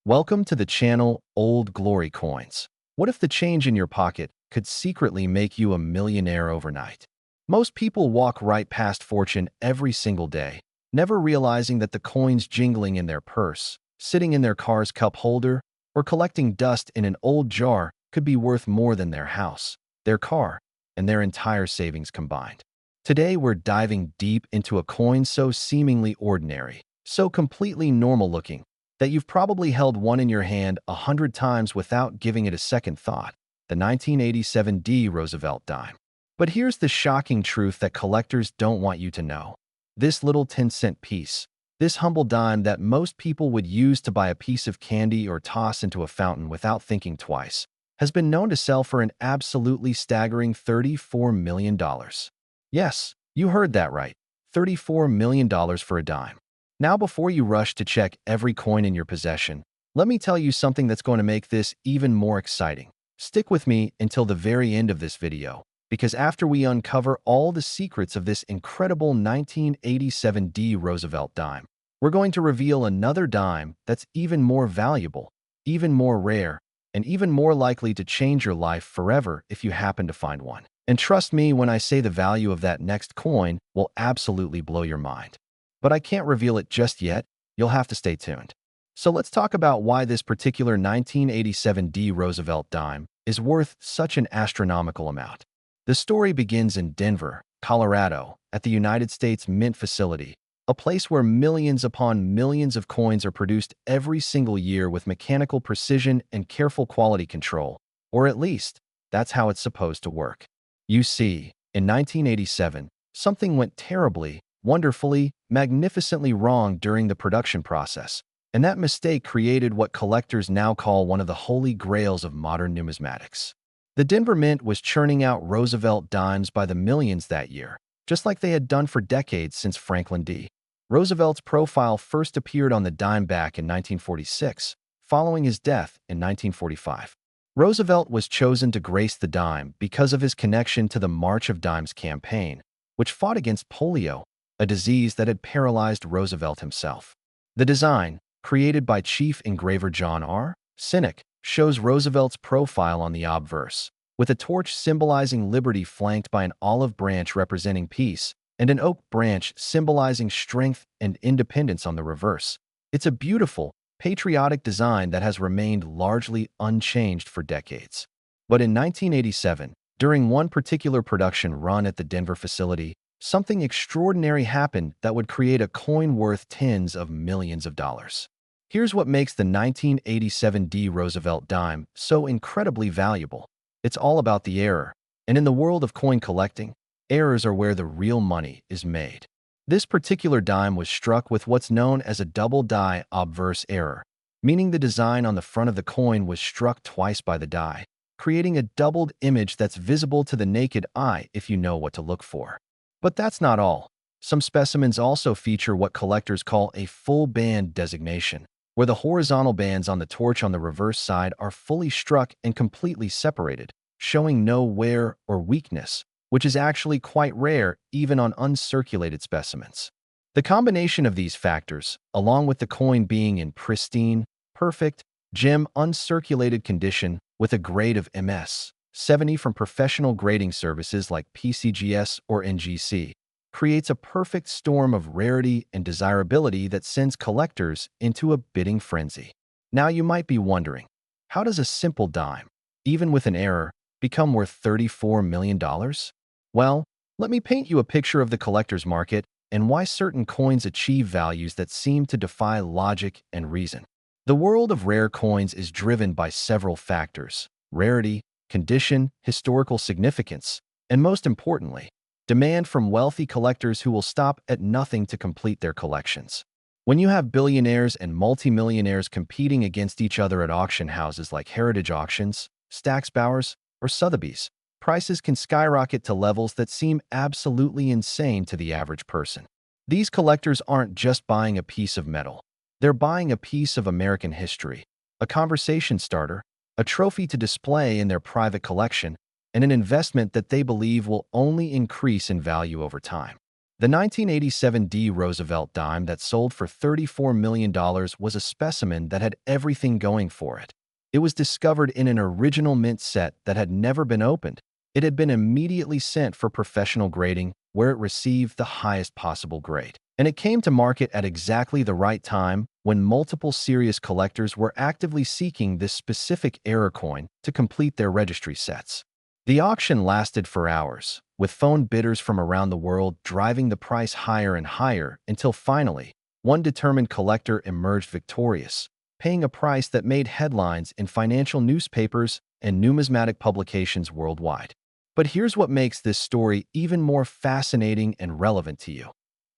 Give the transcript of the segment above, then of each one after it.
Welcome to the channel Old Glory Coins. What if the change in your pocket could secretly make you a millionaire overnight? Most people walk right past fortune every single day, never realizing that the coins jingling in their purse, sitting in their car's cup holder, or collecting dust in an old jar could be worth more than their house, their car, and their entire savings combined. Today, we're diving deep into a coin so seemingly ordinary, so completely normal-looking, that you've probably held one in your hand 100 times without giving it a second thought, the 1987 Roosevelt Dime. But here's the shocking truth that collectors don't want you to know. This little 10-cent piece, this humble dime that most people would use to buy a piece of candy or toss into a fountain without thinking twice, has been known to sell for an absolutely staggering $34 million. Yes, you heard that right, $34 million for a dime. Now, before you rush to check every coin in your possession, let me tell you something that's going to make this even more exciting. Stick with me until the very end of this video, because after we uncover all the secrets of this incredible 1987 Roosevelt dime, we're going to reveal another dime that's even more valuable, even more rare, and even more likely to change your life forever if you happen to find one. And trust me when I say the value of that next coin will absolutely blow your mind. But I can't reveal it just yet. You'll have to stay tuned. So let's talk about why this particular 1987 Roosevelt dime is worth such an astronomical amount. The story begins in Denver, Colorado, at the United States Mint facility, a place where millions upon millions of coins are produced every single year with mechanical precision and careful quality control, or at least, that's how it's supposed to work. You see, in 1987, something went terribly, wonderfully, magnificently wrong during the production process, and that mistake created what collectors now call one of the holy grails of modern numismatics. The Denver Mint was churning out Roosevelt dimes by the millions that year, just like they had done for decades since Franklin D. Roosevelt's profile first appeared on the dime back in 1946, following his death in 1945. Roosevelt was chosen to grace the dime because of his connection to the March of Dimes campaign, which fought against polio, a disease that had paralyzed Roosevelt himself. The design, created by chief engraver John R. Sinek, shows Roosevelt's profile on the obverse, with a torch symbolizing liberty flanked by an olive branch representing peace and an oak branch symbolizing strength and independence on the reverse. It's a beautiful, patriotic design that has remained largely unchanged for decades. But in 1987, during one particular production run at the Denver facility, something extraordinary happened that would create a coin worth tens of millions of dollars. Here's what makes the 1987 Roosevelt dime so incredibly valuable. It's all about the error, and in the world of coin collecting, errors are where the real money is made. This particular dime was struck with what's known as a double die obverse error, meaning the design on the front of the coin was struck twice by the die, creating a doubled image that's visible to the naked eye if you know what to look for. But that's not all. Some specimens also feature what collectors call a full band designation, where the horizontal bands on the torch on the reverse side are fully struck and completely separated, showing no wear or weakness, which is actually quite rare even on uncirculated specimens. The combination of these factors, along with the coin being in pristine, perfect, gem uncirculated condition with a grade of MS 70 from professional grading services like PCGS or NGC, creates a perfect storm of rarity and desirability that sends collectors into a bidding frenzy. Now you might be wondering, how does a simple dime, even with an error, become worth $34 million? Well, let me paint you a picture of the collector's market and why certain coins achieve values that seem to defy logic and reason. The world of rare coins is driven by several factors: rarity, condition, historical significance, and most importantly, demand from wealthy collectors who will stop at nothing to complete their collections. When you have billionaires and multimillionaires competing against each other at auction houses like Heritage Auctions, Stack's Bowers, or Sotheby's, prices can skyrocket to levels that seem absolutely insane to the average person. These collectors aren't just buying a piece of metal. They're buying a piece of American history, a conversation starter, a trophy to display in their private collection, and an investment that they believe will only increase in value over time. The 1987 D Roosevelt Dime that sold for $34 million was a specimen that had everything going for it. It was discovered in an original mint set that had never been opened. It had been immediately sent for professional grading, where it received the highest possible grade. And it came to market at exactly the right time when multiple serious collectors were actively seeking this specific error coin to complete their registry sets. The auction lasted for hours, with phone bidders from around the world driving the price higher and higher until finally, one determined collector emerged victorious, paying a price that made headlines in financial newspapers and numismatic publications worldwide. But here's what makes this story even more fascinating and relevant to you.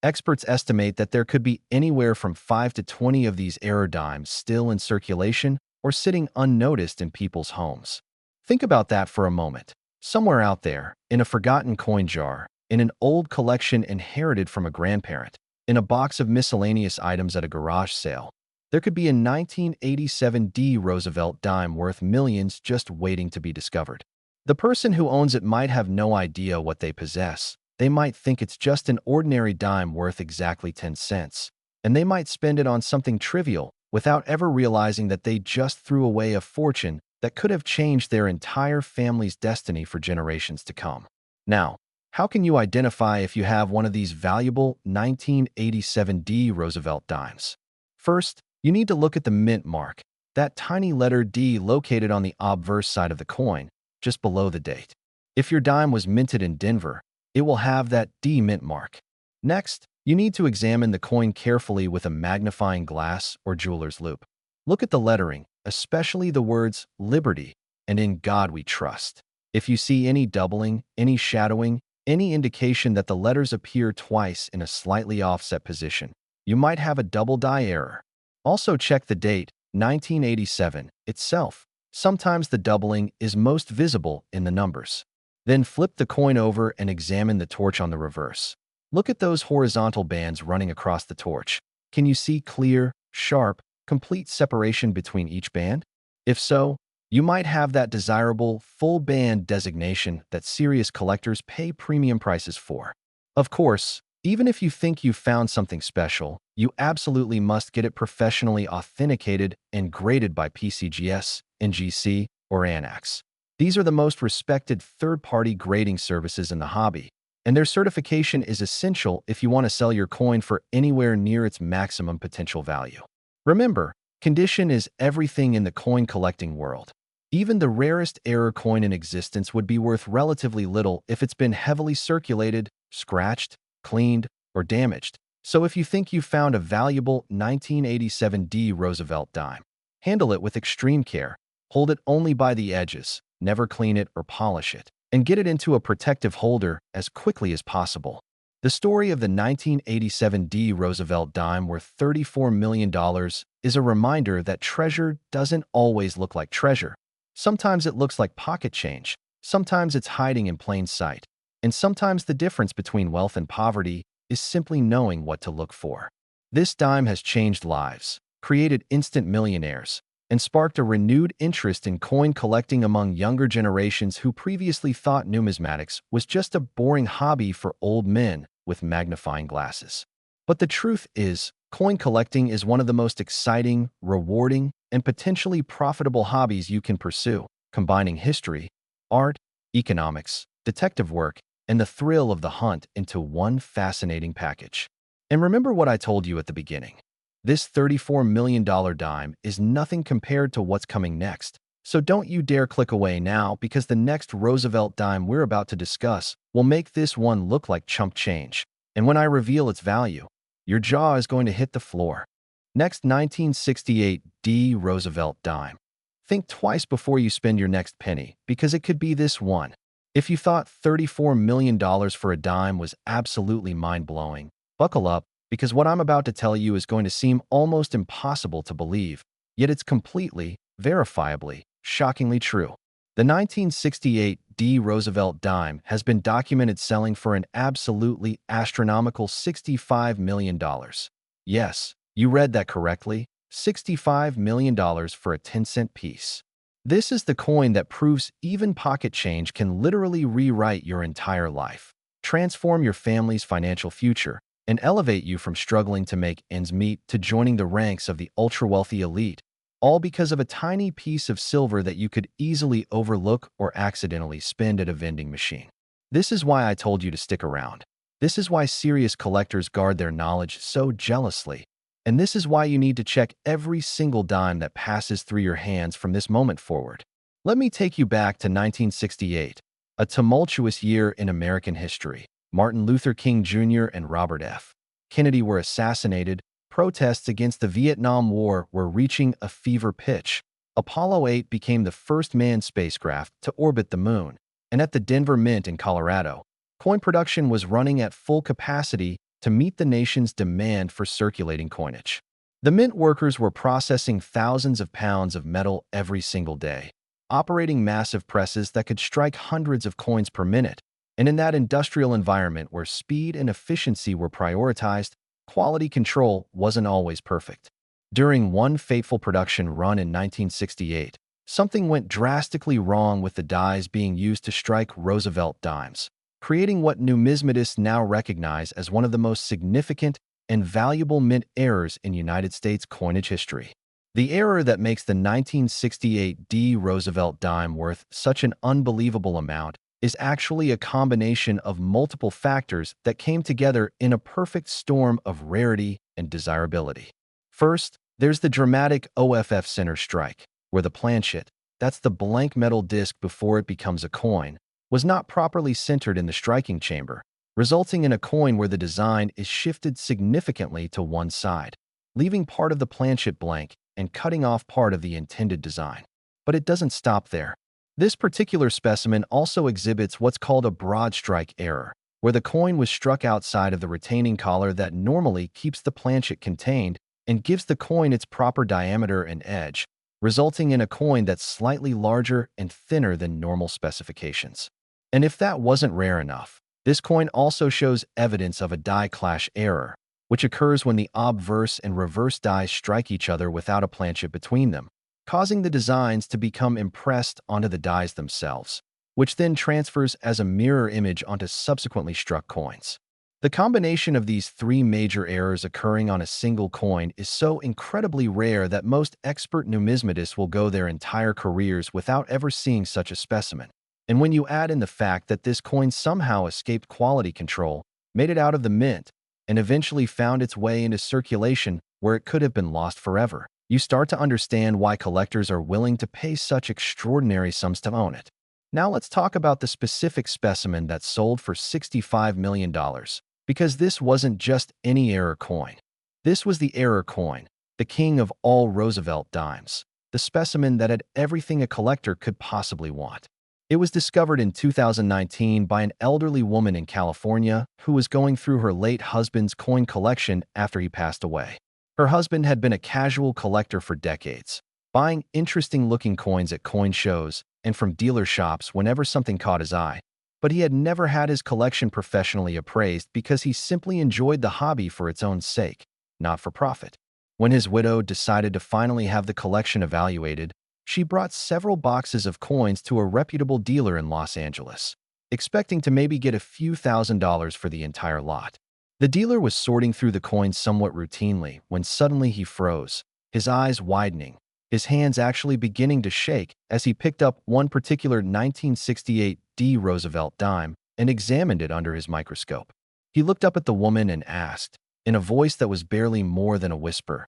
Experts estimate that there could be anywhere from 5 to 20 of these error dimes still in circulation or sitting unnoticed in people's homes. Think about that for a moment. Somewhere out there, in a forgotten coin jar, in an old collection inherited from a grandparent, in a box of miscellaneous items at a garage sale, there could be a 1987 D Roosevelt dime worth millions just waiting to be discovered. The person who owns it might have no idea what they possess. They might think it's just an ordinary dime worth exactly 10 cents, and they might spend it on something trivial without ever realizing that they just threw away a fortune that could have changed their entire family's destiny for generations to come. Now, how can you identify if you have one of these valuable 1987 D Roosevelt dimes? First, you need to look at the mint mark, that tiny letter D located on the obverse side of the coin, just below the date. If your dime was minted in Denver, it will have that D mint mark. Next, you need to examine the coin carefully with a magnifying glass or jeweler's loupe. Look at the lettering, especially the words Liberty and In God We Trust. If you see any doubling, any shadowing, any indication that the letters appear twice in a slightly offset position, you might have a double die error. Also check the date, 1987, itself. Sometimes the doubling is most visible in the numbers. Then flip the coin over and examine the torch on the reverse. Look at those horizontal bands running across the torch. Can you see clear, sharp, complete separation between each band? If so, you might have that desirable full band designation that serious collectors pay premium prices for. Of course, even if you think you've found something special, you absolutely must get it professionally authenticated and graded by PCGS, NGC, or ANAX. These are the most respected third-party grading services in the hobby, and their certification is essential if you want to sell your coin for anywhere near its maximum potential value. Remember, condition is everything in the coin collecting world. Even the rarest error coin in existence would be worth relatively little if it's been heavily circulated, scratched, cleaned, or damaged. So if you think you found a valuable 1987 D Roosevelt dime, handle it with extreme care. Hold it only by the edges, never clean it or polish it, and get it into a protective holder as quickly as possible. The story of the 1987 D Roosevelt dime worth $34 million is a reminder that treasure doesn't always look like treasure. Sometimes it looks like pocket change, sometimes it's hiding in plain sight, and sometimes the difference between wealth and poverty is simply knowing what to look for. This dime has changed lives, created instant millionaires, and sparked a renewed interest in coin collecting among younger generations who previously thought numismatics was just a boring hobby for old men with magnifying glasses. But the truth is, coin collecting is one of the most exciting, rewarding, and potentially profitable hobbies you can pursue, combining history, art, economics, detective work, and the thrill of the hunt into one fascinating package. And remember what I told you at the beginning. This $34 million dime is nothing compared to what's coming next. So don't you dare click away now, because the next Roosevelt dime we're about to discuss will make this one look like chump change. And when I reveal its value, your jaw is going to hit the floor. Next, 1968 D Roosevelt dime. Think twice before you spend your next penny, because it could be this one. If you thought $34 million for a dime was absolutely mind-blowing, buckle up, because what I'm about to tell you is going to seem almost impossible to believe, yet it's completely, verifiably, shockingly true. The 1968 D Roosevelt dime has been documented selling for an absolutely astronomical $65 million. Yes, you read that correctly, $65 million for a 10-cent piece. This is the coin that proves even pocket change can literally rewrite your entire life. transform your family's financial future, and elevate you from struggling to make ends meet to joining the ranks of the ultra-wealthy elite, all because of a tiny piece of silver that you could easily overlook or accidentally spend at a vending machine. This is why I told you to stick around. This is why serious collectors guard their knowledge so jealously. And this is why you need to check every single dime that passes through your hands from this moment forward. Let me take you back to 1968, a tumultuous year in American history. Martin Luther King Jr. and Robert F. Kennedy were assassinated. Protests against the Vietnam War were reaching a fever pitch. Apollo 8 became the first manned spacecraft to orbit the moon. And at the Denver Mint in Colorado, coin production was running at full capacity to meet the nation's demand for circulating coinage. The mint workers were processing thousands of pounds of metal every single day, operating massive presses that could strike hundreds of coins per minute. And in that industrial environment where speed and efficiency were prioritized, quality control wasn't always perfect. During one fateful production run in 1968, something went drastically wrong with the dies being used to strike Roosevelt Dimes, creating what numismatists now recognize as one of the most significant and valuable mint errors in United States coinage history. The error that makes the 1968 D Roosevelt dime worth such an unbelievable amount is actually a combination of multiple factors that came together in a perfect storm of rarity and desirability. First, there's the dramatic OFF center strike, where the planchet, that's the blank metal disc before it becomes a coin, was not properly centered in the striking chamber, resulting in a coin where the design is shifted significantly to one side, leaving part of the planchet blank and cutting off part of the intended design. But it doesn't stop there. This particular specimen also exhibits what's called a broadstrike error, where the coin was struck outside of the retaining collar that normally keeps the planchet contained and gives the coin its proper diameter and edge, resulting in a coin that's slightly larger and thinner than normal specifications. And if that wasn't rare enough, this coin also shows evidence of a die clash error, which occurs when the obverse and reverse dies strike each other without a planchet between them, causing the designs to become impressed onto the dies themselves, which then transfers as a mirror image onto subsequently struck coins. The combination of these three major errors occurring on a single coin is so incredibly rare that most expert numismatists will go their entire careers without ever seeing such a specimen. And when you add in the fact that this coin somehow escaped quality control, made it out of the mint, and eventually found its way into circulation where it could have been lost forever, you start to understand why collectors are willing to pay such extraordinary sums to own it. Now let's talk about the specific specimen that sold for $65 million, because this wasn't just any error coin. This was the error coin, the king of all Roosevelt dimes, the specimen that had everything a collector could possibly want. It was discovered in 2019 by an elderly woman in California who was going through her late husband's coin collection after he passed away. Her husband had been a casual collector for decades, buying interesting-looking coins at coin shows and from dealer shops whenever something caught his eye, but he had never had his collection professionally appraised because he simply enjoyed the hobby for its own sake, not for profit. When his widow decided to finally have the collection evaluated, she brought several boxes of coins to a reputable dealer in Los Angeles, expecting to maybe get a few $1,000s for the entire lot. The dealer was sorting through the coins somewhat routinely when suddenly he froze, his eyes widening, his hands actually beginning to shake as he picked up one particular 1968 D Roosevelt dime and examined it under his microscope. He looked up at the woman and asked, in a voice that was barely more than a whisper,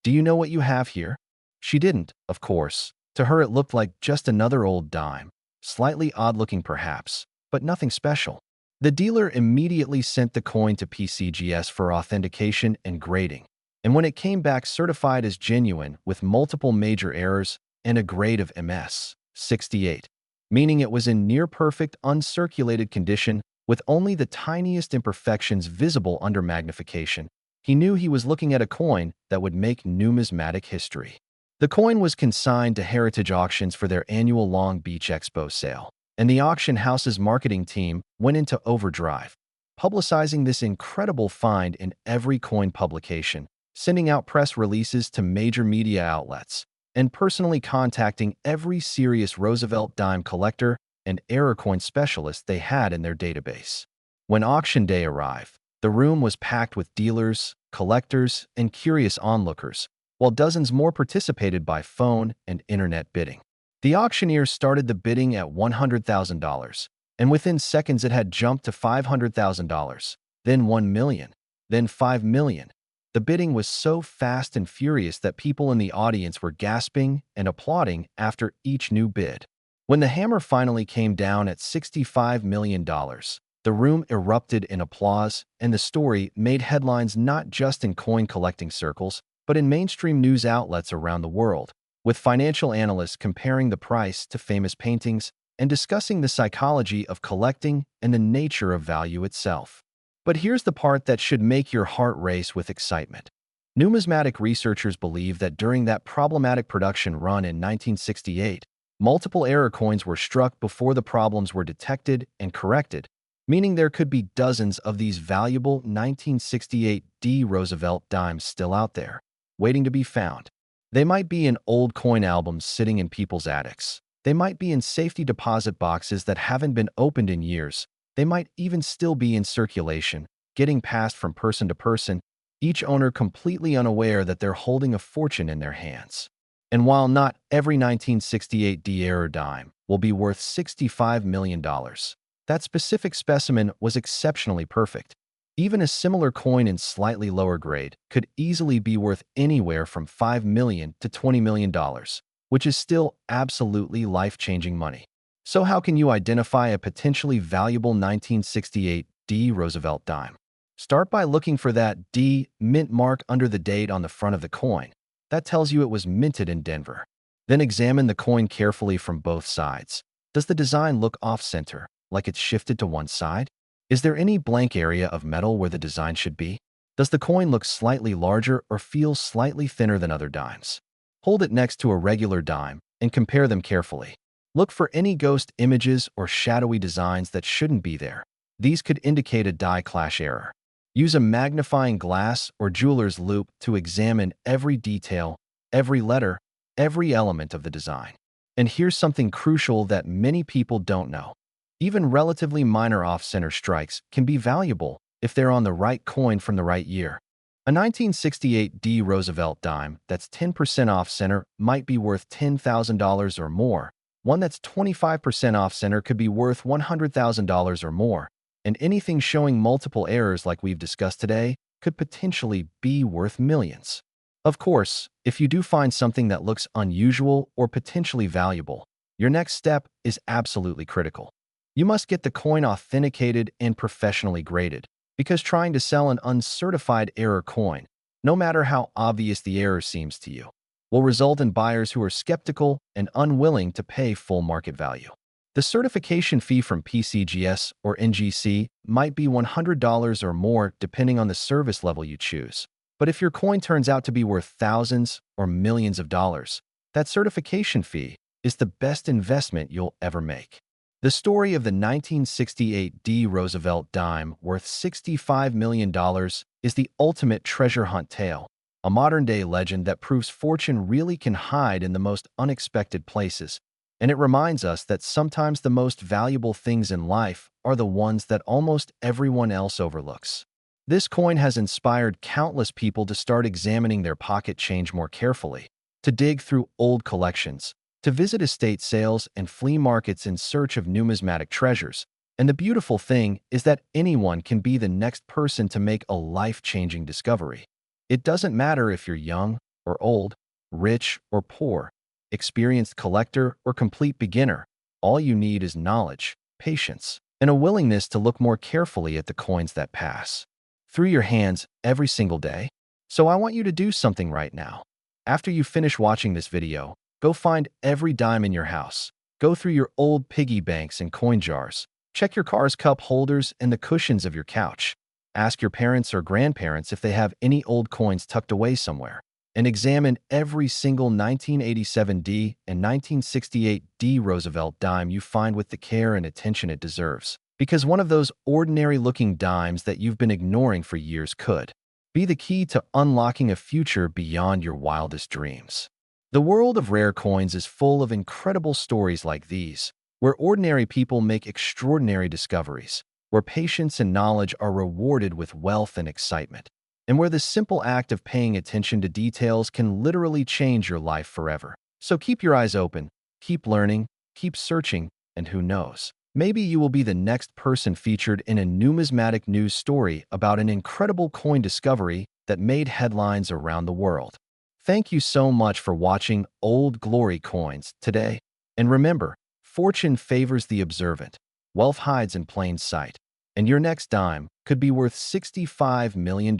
"Do you know what you have here?" She didn't, of course. To her it looked like just another old dime, slightly odd-looking perhaps, but nothing special. The dealer immediately sent the coin to PCGS for authentication and grading, and when it came back certified as genuine with multiple major errors and a grade of MS 68, meaning it was in near-perfect uncirculated condition with only the tiniest imperfections visible under magnification, he knew he was looking at a coin that would make numismatic history. The coin was consigned to Heritage Auctions for their annual Long Beach Expo sale, and the auction house's marketing team went into overdrive, publicizing this incredible find in every coin publication, sending out press releases to major media outlets, and personally contacting every serious Roosevelt dime collector and error coin specialist they had in their database. When auction day arrived, the room was packed with dealers, collectors, and curious onlookers, while dozens more participated by phone and internet bidding. The auctioneer started the bidding at $100,000, and within seconds it had jumped to $500,000, then $1 million, then $5 million. The bidding was so fast and furious that people in the audience were gasping and applauding after each new bid. When the hammer finally came down at $65 million, the room erupted in applause, and the story made headlines not just in coin-collecting circles, but in mainstream news outlets around the world, with financial analysts comparing the price to famous paintings and discussing the psychology of collecting and the nature of value itself. But here's the part that should make your heart race with excitement. Numismatic researchers believe that during that problematic production run in 1968, multiple error coins were struck before the problems were detected and corrected, meaning there could be dozens of these valuable 1968 Roosevelt Dimes still out there, waiting to be found. They might be in old coin albums sitting in people's attics. They might be in safety deposit boxes that haven't been opened in years. They might even still be in circulation, getting passed from person to person, each owner completely unaware that they're holding a fortune in their hands. And while not every 1968 error dime will be worth $65 million, that specific specimen was exceptionally perfect. Even a similar coin in slightly lower grade could easily be worth anywhere from $5 million to $20 million, which is still absolutely life-changing money. So how can you identify a potentially valuable 1968 Roosevelt dime? Start by looking for that D mint mark under the date on the front of the coin. That tells you it was minted in Denver. Then examine the coin carefully from both sides. Does the design look off-center, like it's shifted to one side? Is there any blank area of metal where the design should be? Does the coin look slightly larger or feel slightly thinner than other dimes? Hold it next to a regular dime and compare them carefully. Look for any ghost images or shadowy designs that shouldn't be there. These could indicate a die clash error. Use a magnifying glass or jeweler's loupe to examine every detail, every letter, every element of the design. And here's something crucial that many people don't know. Even relatively minor off-center strikes can be valuable if they're on the right coin from the right year. A 1968 Roosevelt dime that's 10% off-center might be worth $10,000 or more. One that's 25% off-center could be worth $100,000 or more. And anything showing multiple errors like we've discussed today could potentially be worth millions. Of course, if you do find something that looks unusual or potentially valuable, your next step is absolutely critical. You must get the coin authenticated and professionally graded, because trying to sell an uncertified error coin, no matter how obvious the error seems to you, will result in buyers who are skeptical and unwilling to pay full market value. The certification fee from PCGS or NGC might be $100 or more depending on the service level you choose. But if your coin turns out to be worth thousands or millions of dollars, that certification fee is the best investment you'll ever make. The story of the 1968 Roosevelt dime worth $65 million is the ultimate treasure hunt tale, a modern-day legend that proves fortune really can hide in the most unexpected places. And it reminds us that sometimes the most valuable things in life are the ones that almost everyone else overlooks. This coin has inspired countless people to start examining their pocket change more carefully, to dig through old collections, to visit estate sales and flea markets in search of numismatic treasures. And the beautiful thing is that anyone can be the next person to make a life-changing discovery. It doesn't matter if you're young or old, rich or poor, experienced collector or complete beginner. All you need is knowledge, patience, and a willingness to look more carefully at the coins that pass through your hands every single day. So I want you to do something right now. After you finish watching this video, go find every dime in your house. Go through your old piggy banks and coin jars. Check your car's cup holders and the cushions of your couch. Ask your parents or grandparents if they have any old coins tucked away somewhere. And examine every single 1987 and 1968 Roosevelt dime you find with the care and attention it deserves. Because one of those ordinary-looking dimes that you've been ignoring for years could be the key to unlocking a future beyond your wildest dreams. The world of rare coins is full of incredible stories like these, where ordinary people make extraordinary discoveries. where patience and knowledge are rewarded with wealth and excitement, and where the simple act of paying attention to details can literally change your life forever. So keep your eyes open, keep learning, keep searching, and who knows? Maybe you will be the next person featured in a numismatic news story about an incredible coin discovery that made headlines around the world. Thank you so much for watching Old Glory Coins today. And remember, fortune favors the observant, wealth hides in plain sight, and your next dime could be worth $65 million.